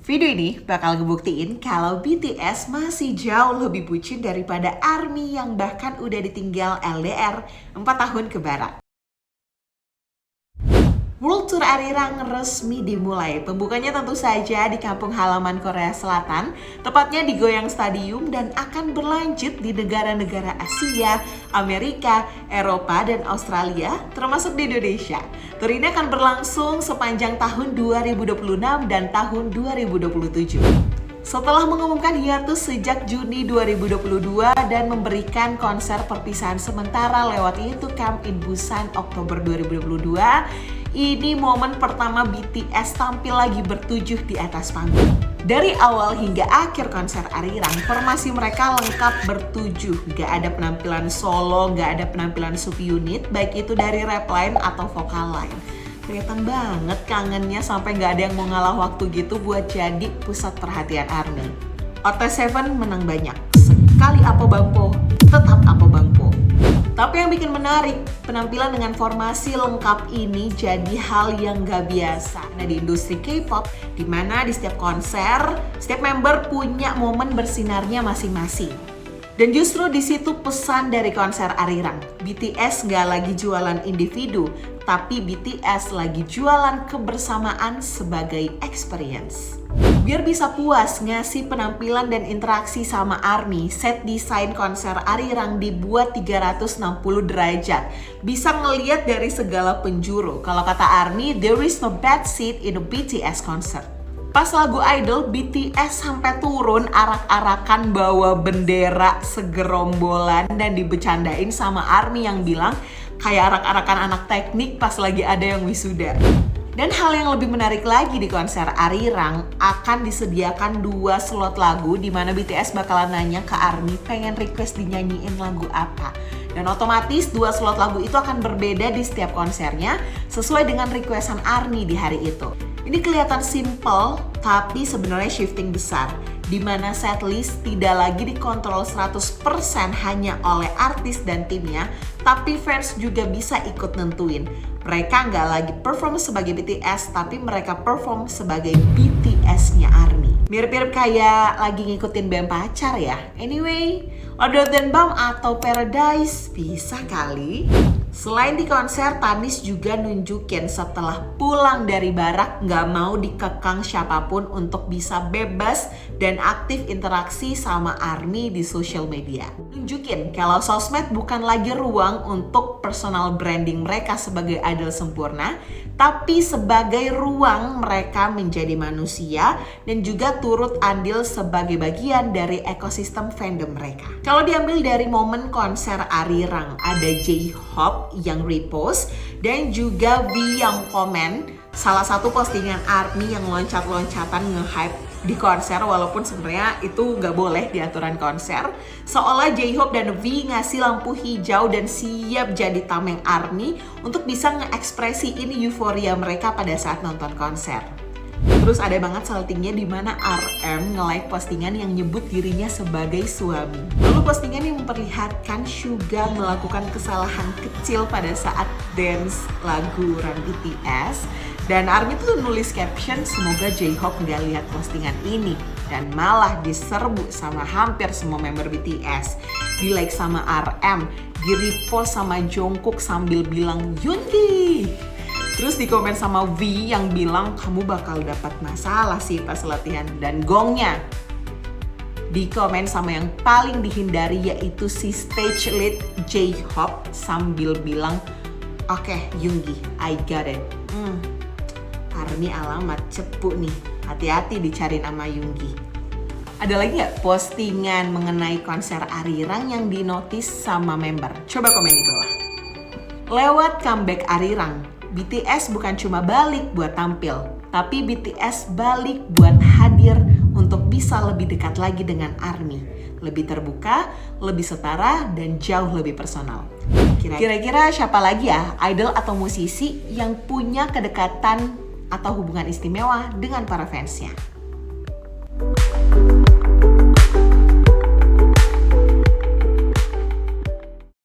Video ini bakal ngebuktiin kalau BTS masih jauh lebih bucin daripada ARMY yang bahkan udah ditinggal LDR 4 tahun ke barat. World Tour Arirang resmi dimulai. Pembukanya tentu saja di kampung halaman Korea Selatan, tepatnya di Goyang Stadium, dan akan berlanjut di negara-negara Asia, Amerika, Eropa, dan Australia, termasuk di Indonesia. Tour ini akan berlangsung sepanjang tahun 2026 dan tahun 2027. Setelah mengumumkan hiatus sejak Juni 2022 dan memberikan konser perpisahan sementara lewat YouTube Camp in Busan Oktober 2022, ini momen pertama BTS tampil lagi bertujuh di atas panggung. Dari awal hingga akhir konser Arirang, formasi mereka lengkap bertujuh. Gak ada penampilan solo, gak ada penampilan subunit, baik itu dari rap line atau vokal line. Kelihatan banget kangennya sampai gak ada yang mau ngalah waktu gitu buat jadi pusat perhatian ARMY. OT7 menang banyak. Sekali Apo Bangpo, tetap Apo Bangpo. Tapi yang bikin menarik, penampilan dengan formasi lengkap ini jadi hal yang gak biasa. Nah, di industri K-pop, di mana di setiap konser, setiap member punya momen bersinarnya masing-masing. Dan justru di situ pesan dari konser Arirang. BTS gak lagi jualan individu, tapi BTS lagi jualan kebersamaan sebagai experience. Biar bisa puas ngasih penampilan dan interaksi sama ARMY, set desain konser Arirang dibuat 360 derajat. Bisa ngeliat dari segala penjuru. Kalau kata ARMY, there is no bad seat in a BTS concert. Pas lagu Idol, BTS sampai turun arak-arakan bawa bendera segerombolan dan dibecandain sama ARMY yang bilang kayak arak-arakan anak teknik pas lagi ada yang wisuda. Dan hal yang lebih menarik lagi di konser Arirang, akan disediakan 2 slot lagu di mana BTS bakalan nanya ke ARMY pengen request dinyanyiin lagu apa. Dan otomatis 2 slot lagu itu akan berbeda di setiap konsernya sesuai dengan requestan ARMY di hari itu. Ini kelihatan simple, tapi sebenarnya shifting besar, di mana setlist tidak lagi dikontrol 100% hanya oleh artis dan timnya, tapi fans juga bisa ikut nentuin. Mereka nggak lagi perform sebagai BTS, tapi mereka perform sebagai BTS-nya ARMY. Mirip-mirip kayak lagi ngikutin BEM pacar ya. Anyway, Other Than Bomb atau Paradise bisa kali. Selain di konser, Tanis juga nunjukin setelah pulang dari barak nggak mau dikekang siapapun untuk bisa bebas dan aktif interaksi sama ARMY di social media. Nunjukin kalau sosmed bukan lagi ruang untuk personal branding mereka sebagai idol sempurna, tapi sebagai ruang mereka menjadi manusia dan juga turut andil sebagai bagian dari ekosistem fandom mereka. Kalau diambil dari momen konser Arirang, ada J-Hope yang repost dan juga V yang komen salah satu postingan ARMY yang loncat-loncatan nge-hype di konser, walaupun sebenarnya itu gak boleh di aturan konser. Seolah J-Hope dan V ngasih lampu hijau dan siap jadi tameng ARMY untuk bisa nge-ekspresiin euforia mereka pada saat nonton konser. Terus ada banget saltingnya di mana RM nge-like postingan yang nyebut dirinya sebagai suami. Lalu postingan yang memperlihatkan Suga melakukan kesalahan kecil pada saat dance lagu Run BTS. Dan ARMY tuh nulis caption, semoga J-Hope nggak lihat postingan ini. Dan malah diserbu sama hampir semua member BTS. Di like sama RM, di repost sama Jungkook sambil bilang Yoongi. Terus di komen sama V yang bilang kamu bakal dapat masalah sih pas latihan. Dan gongnya di komen sama yang paling dihindari yaitu si stage lead J-Hope sambil bilang oke, Yoongi, I got it. ARMY alamat cepu nih, hati-hati dicari nama Yoongi. Ada lagi nggak postingan mengenai konser Arirang yang dinotis sama member? Coba komen di bawah. Lewat comeback Arirang, BTS bukan cuma balik buat tampil, tapi BTS balik buat hadir untuk bisa lebih dekat lagi dengan ARMY. Lebih terbuka, lebih setara, dan jauh lebih personal. Kira-kira siapa lagi ya idol atau musisi yang punya kedekatan atau hubungan istimewa dengan para fansnya?